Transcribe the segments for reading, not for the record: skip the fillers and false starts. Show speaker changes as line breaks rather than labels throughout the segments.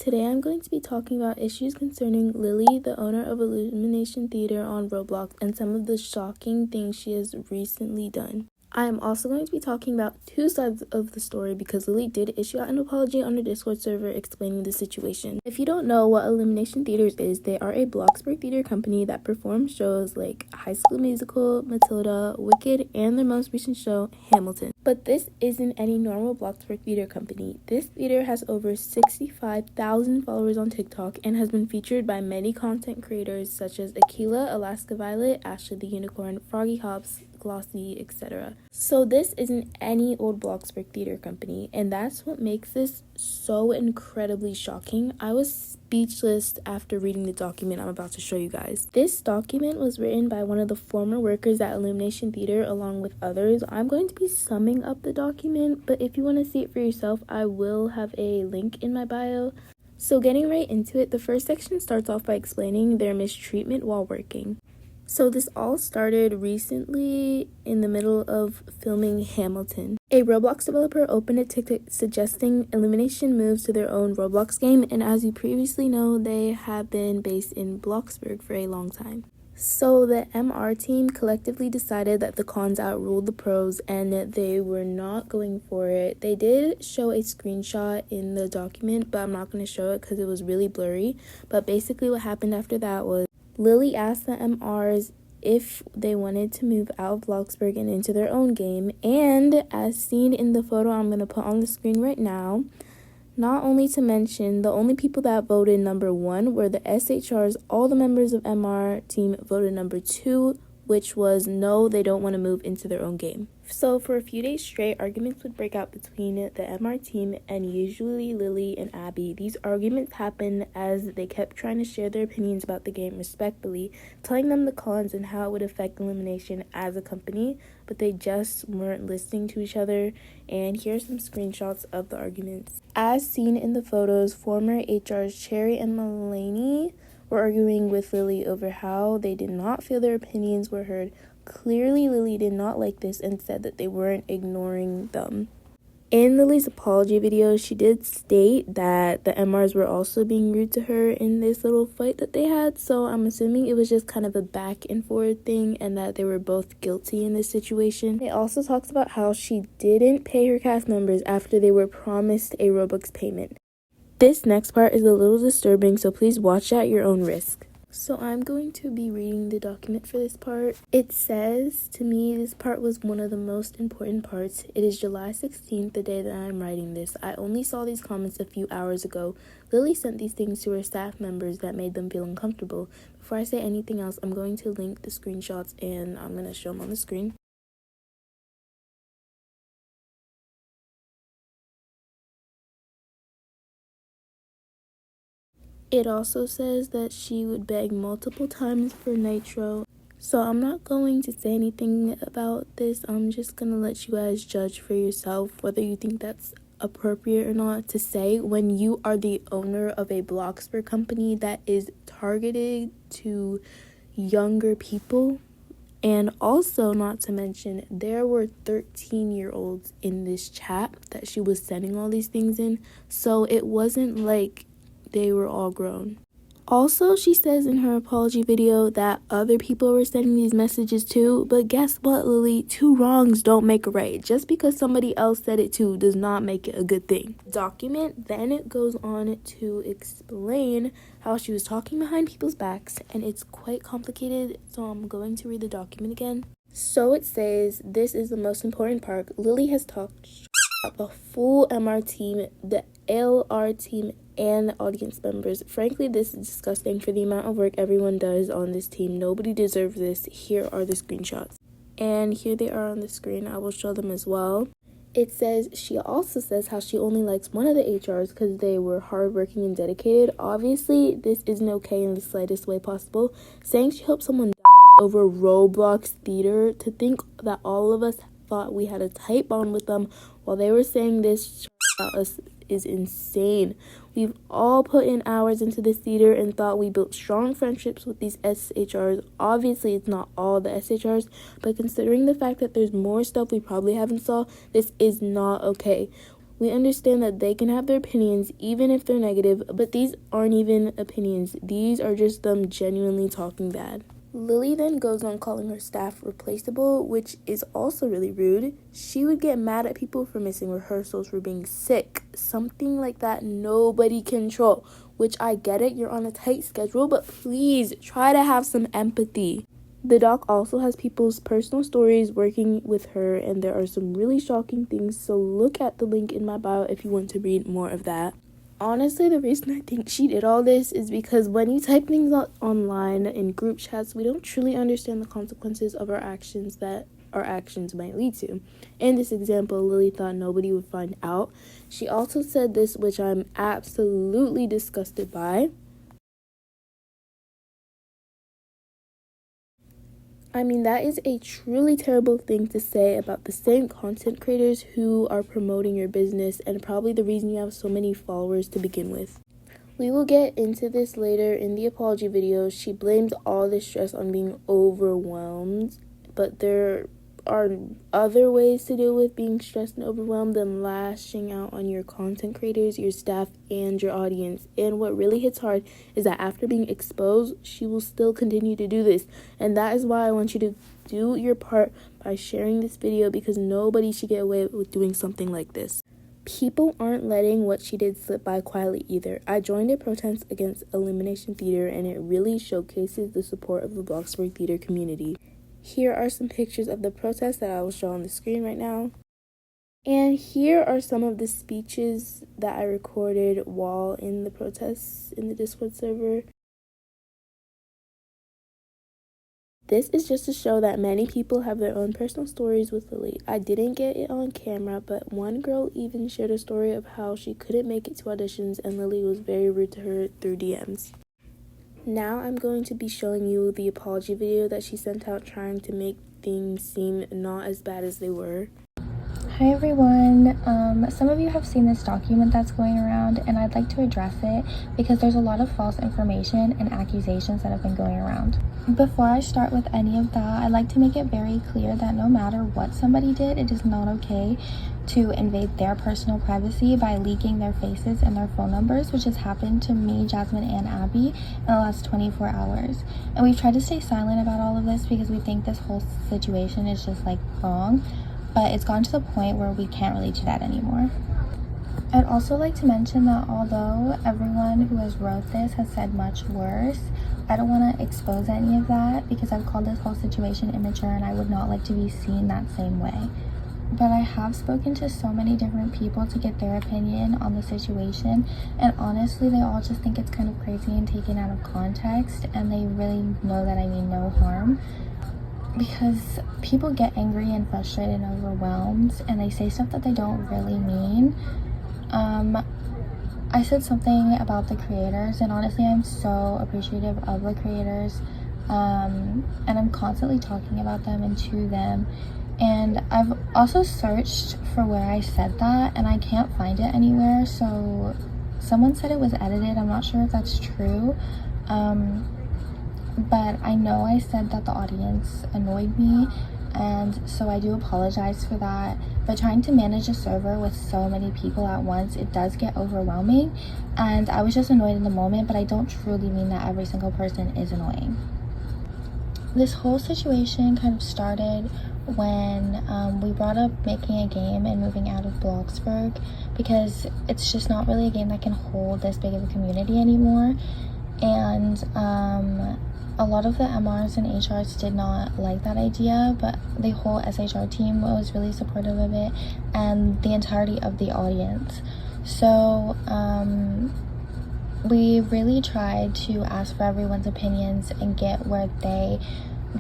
Today I'm going to be talking about issues concerning Lilli, the owner of Illumination Theater on Roblox, and some of the shocking things she has recently done. I am also going to be talking about two sides of the story because Lilli did issue out an apology on her Discord server explaining the situation. If you don't know what Illumination Theaters is, they are a Bloxburg theater company that performs shows like High School Musical, Matilda, Wicked, and their most recent show, Hamilton. But this isn't any normal Bloxburg theater company. This theater has over 65,000 followers on TikTok and has been featured by many content creators such as Akila, Alaska Violet, Ashley the Unicorn, Froggy Hops, Glossy, etc. So this isn't any old Bloxburg theater company, and that's what makes this so incredibly shocking. I was speechless after reading the document I'm about to show you guys. This document was written by one of the former workers at Illumination Theater along with others. I'm going to be summing up the document, but if you want to see it for yourself, I will have a link in my bio. So getting right into it, the first section starts off by explaining their mistreatment while working. So this all started recently in the middle of filming Hamilton. A Roblox developer opened a TikTok suggesting Illumination moves to their own Roblox game, and as you previously know, they have been based in Bloxburg for a long time. So the MR team collectively decided that the cons outruled the pros and that they were not going for it. They did show a screenshot in the document, but I'm not going to show it because it was really blurry. But basically what happened after that was Lilli asked the MRs if they wanted to move out of Bloxburg and into their own game, and as seen in the photo I'm going to put on the screen right now, not only to mention the only people that voted number 1 were the SHRs, all the members of MR team voted number 2, which was no, they don't want to move into their own game. So for a few days straight, arguments would break out between the MR team and usually Lilli and Abby. These arguments happened as they kept trying to share their opinions about the game respectfully, telling them the cons and how it would affect Illumination as a company, but they just weren't listening to each other. And here's some screenshots of the arguments. As seen in the photos, former HRs Cherry and Mulaney were arguing with Lilli over how they did not feel their opinions were heard. Clearly, Lilli did not like this and said that they weren't ignoring them. In Lilli's apology video, she did state that the MRs were also being rude to her in this little fight that they had, so I'm assuming it was just kind of a back and forth thing and that they were both guilty in this situation. It also talks about how she didn't pay her cast members after they were promised a Robux payment. This next part is a little disturbing, so please watch at your own risk. So I'm going to be reading the document for this part. It says, to me, this part was one of the most important parts. It is July 16th, the day that I'm writing this. I only saw these comments a few hours ago. Lilli sent these things to her staff members that made them feel uncomfortable. Before I say anything else, I'm going to link the screenshots and I'm going to show them on the screen. It also says that she would beg multiple times for nitro. So I'm not going to say anything about this. I'm just going to let you guys judge for yourself whether you think that's appropriate or not to say when you are the owner of a Bloxburg company that is targeted to younger people. And also, not to mention, there were 13-year-olds in this chat that she was sending all these things in. So it wasn't like they were all grown. Also, she says in her apology video that other people were sending these messages too, but guess what, Lilli? 2 wrongs don't make a right. Just because somebody else said it too does not make it a good thing. Document then it goes on to explain how she was talking behind people's backs, and it's quite complicated, so I'm going to read the document again. So it says, this is the most important part. Lilli has talked about the full MR team, the LR team, and audience members. Frankly, this is disgusting for the amount of work everyone does on this team. Nobody deserves this. Here are the screenshots. And here they are on the screen. I will show them as well. It says, she also says how she only likes one of the HRs because they were hardworking and dedicated. Obviously, this isn't okay in the slightest way possible. Saying she hopes someone dies over Roblox theater, to think that all of us thought we had a tight bond with them while they were saying this about us is insane. We've all put in hours into this theater and thought we built strong friendships with these SHRs. Obviously, it's not all the SHRs, but considering the fact that there's more stuff we probably haven't saw, this is not okay. We understand that they can have their opinions even if they're negative, but these aren't even opinions. These are just them genuinely talking bad. Lilli then goes on calling her staff replaceable, which is also really rude. She would get mad at people for missing rehearsals, for being sick, something like that nobody can control, which I get it, you're on a tight schedule, but please try to have some empathy. The doc also has people's personal stories working with her, and there are some really shocking things, so look at the link in my bio if you want to read more of that. Honestly, the reason I think she did all this is because when you type things out online in group chats, we don't truly understand the consequences of our actions that our actions might lead to. In this example, Lilli thought nobody would find out. She also said this, which I'm absolutely disgusted by. I mean, that is a truly terrible thing to say about the same content creators who are promoting your business and probably the reason you have so many followers to begin with. We will get into this later in the apology video. She blames all this stress on being overwhelmed, but there are other ways to deal with being stressed and overwhelmed than lashing out on your content creators, your staff, and your audience. And what really hits hard is that after being exposed, she will still continue to do this. And that is why I want you to do your part by sharing this video, because nobody should get away with doing something like this. People aren't letting what she did slip by quietly either. I joined a protest against Illumination Theater, and it really showcases the support of the Bloxburg theater community. Here are some pictures of the protest that I will show on the screen right now. And here are some of the speeches that I recorded while in the protests in the Discord server. This is just to show that many people have their own personal stories with Lilli. I didn't get it on camera, but one girl even shared a story of how she couldn't make it to auditions and Lilli was very rude to her through DMs. Now I'm going to be showing you the apology video that she sent out, trying to make things seem not as bad as they were.
Hi everyone, some of you have seen this document that's going around, and I'd like to address it because there's a lot of false information and accusations that have been going around. Before I start with any of that, I'd like to make it very clear that no matter what somebody did, it is not okay to invade their personal privacy by leaking their faces and their phone numbers, which has happened to me, Jasmine, and Abby in the last 24 hours. And we've tried to stay silent about all of this because we think this whole situation is just like wrong. But it's gone to the point where we can't really do that anymore. I'd also like to mention that although everyone who has wrote this has said much worse, I don't want to expose any of that because I've called this whole situation immature and I would not like to be seen that same way. But I have spoken to so many different people to get their opinion on the situation, and honestly they all just think it's kind of crazy and taken out of context, and they really know that I mean no harm. Because people get angry and frustrated and overwhelmed and they say stuff that they don't really mean. I said something about the creators, and honestly I'm so appreciative of the creators, and I'm constantly talking about them and to them, and I've also searched for where I said that and I can't find it anywhere. So someone said it was edited. I'm not sure if that's true, but I know I said that the audience annoyed me, and so I do apologize for that. But trying to manage a server with so many people at once, it does get overwhelming, and I was just annoyed in the moment, but I don't truly mean that every single person is annoying. This whole situation kind of started when we brought up making a game and moving out of Bloxburg, because it's just not really a game that can hold this big of a community anymore. And a lot of the MRs and HRs did not like that idea, but the whole SHR team was really supportive of it, and the entirety of the audience. So we really tried to ask for everyone's opinions and get where they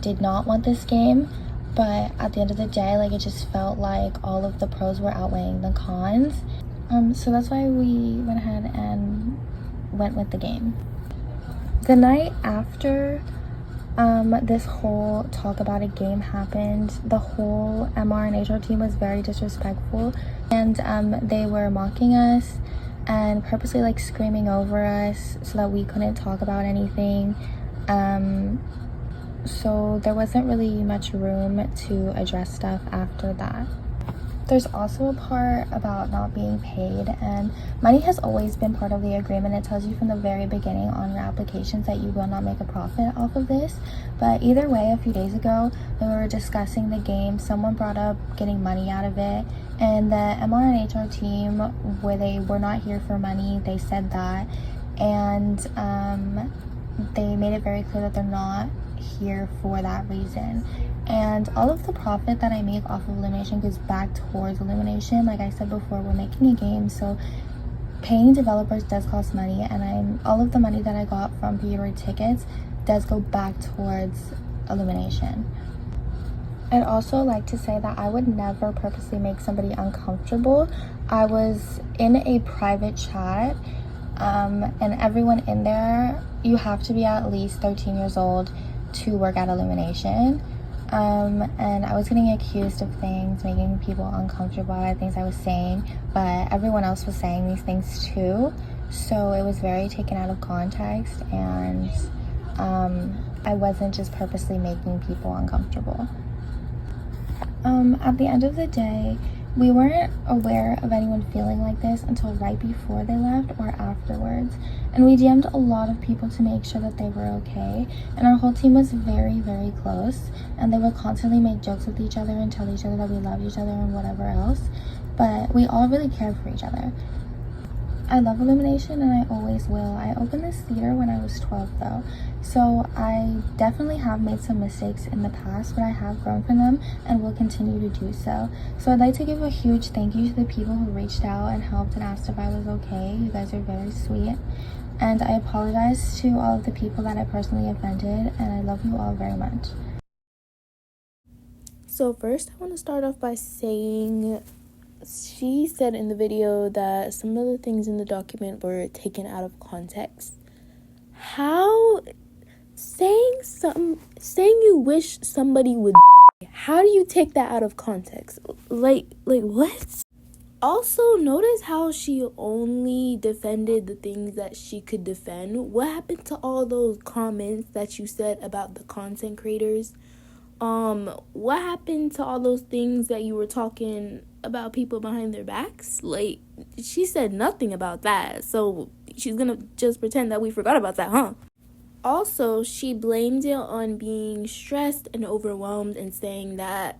did not want this game, but at the end of the day, like, it just felt like all of the pros were outweighing the cons. So that's why we went ahead and went with the game. The night after this whole talk about a game happened, the whole MR and HR team was very disrespectful, and they were mocking us and purposely like screaming over us so that we couldn't talk about anything. So there wasn't really much room to address stuff after that. There's also a part about not being paid, and money has always been part of the agreement. It tells you from the very beginning on your applications that you will not make a profit off of this. But either way, a few days ago when we were discussing the game, someone brought up getting money out of it, and the MR and HR team, where they were not here for money, they said that, and they made it very clear that they're not here for that reason. And all of the profit that I make off of Illumination goes back towards Illumination. Like I said before, we're making a game, so paying developers does cost money, and all of the money that I got from pre-order tickets does go back towards Illumination. I'd also like to say that I would never purposely make somebody uncomfortable. I was in a private chat, and everyone in there, you have to be at least 13 years old to work at Illumination. And I was getting accused of things, making people uncomfortable by things I was saying, but everyone else was saying these things too, so it was very taken out of context, and I wasn't just purposely making people uncomfortable. At the end of the day, we weren't aware of anyone feeling like this until right before they left or afterwards, and we DM'd a lot of people to make sure that they were okay, and our whole team was very, very close, and they would constantly make jokes with each other and tell each other that we loved each other and whatever else, but we all really cared for each other. I love Illumination, and I always will. I opened this theater when I was 12 though, so I definitely have made some mistakes in the past, but I have grown from them and will continue to do so. So I'd like to give a huge thank you to the people who reached out and helped and asked if I was okay. You guys are very sweet. And I apologize to all of the people that I personally offended, and I love you all very much.
So first, I want to start off by saying she said in the video that some of the things in the document were taken out of context. How saying you wish somebody would, how do you take that out of context? Like what? Also, notice how she only defended the things that she could defend. What happened to all those comments that you said about the content creators? What happened to all those things that you were talking about people behind their backs? Like, she said nothing about that, so she's gonna just pretend that we forgot about that, huh? Also, she blamed it on being stressed and overwhelmed and saying that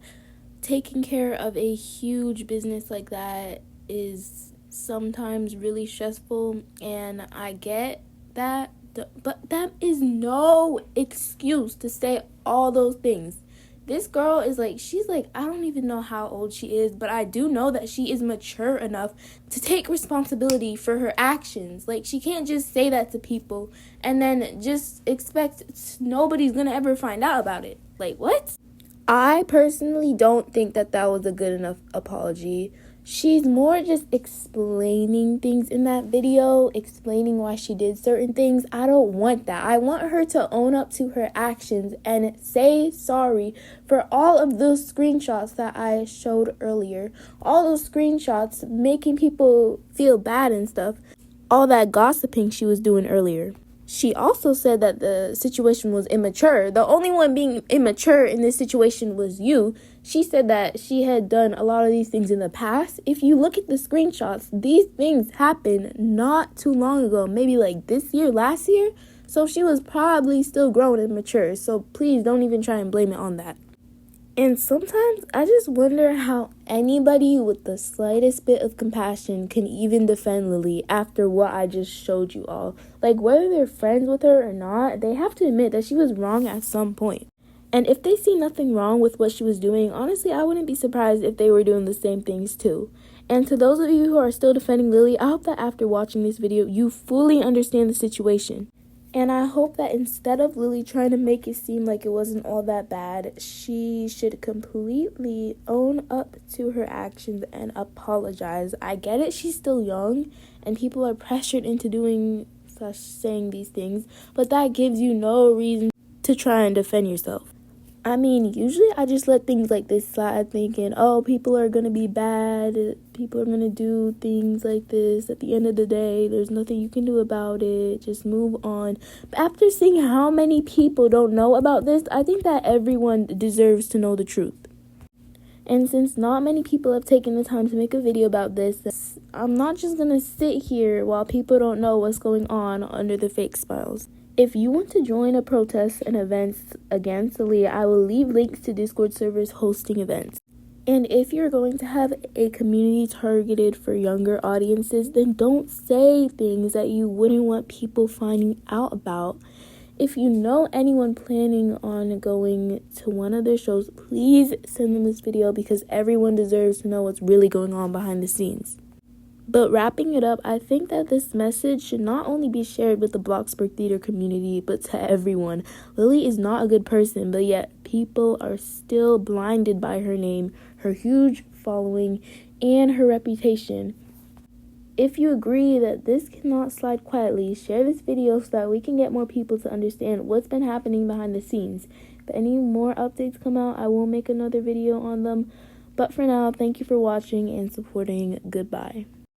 taking care of a huge business like that is sometimes really stressful, and I get that, but that is no excuse to say all those things. This girl is she's I don't even know how old she is, but I do know that she is mature enough to take responsibility for her actions. She can't just say that to people and then just expect nobody's gonna ever find out about it. What? I personally don't think that was a good enough apology. She's more just explaining things in that video, explaining why she did certain things. I don't want that. I want her to own up to her actions and say sorry for all of those screenshots that I showed earlier. All those screenshots making people feel bad and stuff. All that gossiping she was doing earlier. She also said that the situation was immature. The only one being immature in this situation was you. She said that she had done a lot of these things in the past. If you look at the screenshots, these things happened not too long ago. Maybe this year, last year. So she was probably still grown and mature. So please don't even try and blame it on that. And sometimes I just wonder how anybody with the slightest bit of compassion can even defend Lilli after what I just showed you all. Whether they're friends with her or not, they have to admit that she was wrong at some point. And if they see nothing wrong with what she was doing, honestly, I wouldn't be surprised if they were doing the same things too. And to those of you who are still defending Lilli, I hope that after watching this video, you fully understand the situation. And I hope that instead of Lilli trying to make it seem like it wasn't all that bad, she should completely own up to her actions and apologize. I get it, she's still young, and people are pressured into saying these things, but that gives you no reason to try and defend yourself. I mean, usually I just let things like this slide thinking, oh, people are going to be bad, people are going to do things like this. At the end of the day, there's nothing you can do about it, just move on. But after seeing how many people don't know about this, I think that everyone deserves to know the truth. And since not many people have taken the time to make a video about this, I'm not just gonna sit here while people don't know what's going on under the fake smiles. If you want to join a protest and events against lilli, I will leave links to Discord servers hosting events. And if you're going to have a community targeted for younger audiences, then don't say things that you wouldn't want people finding out about. If you know anyone planning on going to one of their shows, please send them this video because everyone deserves to know what's really going on behind the scenes. But wrapping it up, I think that this message should not only be shared with the Bloxburg theater community, but to everyone. Lilli is not a good person, but yet people are still blinded by her name, her huge following, and her reputation. If you agree that this cannot slide quietly, share this video so that we can get more people to understand what's been happening behind the scenes. If any more updates come out, I will make another video on them. But for now, thank you for watching and supporting. Goodbye.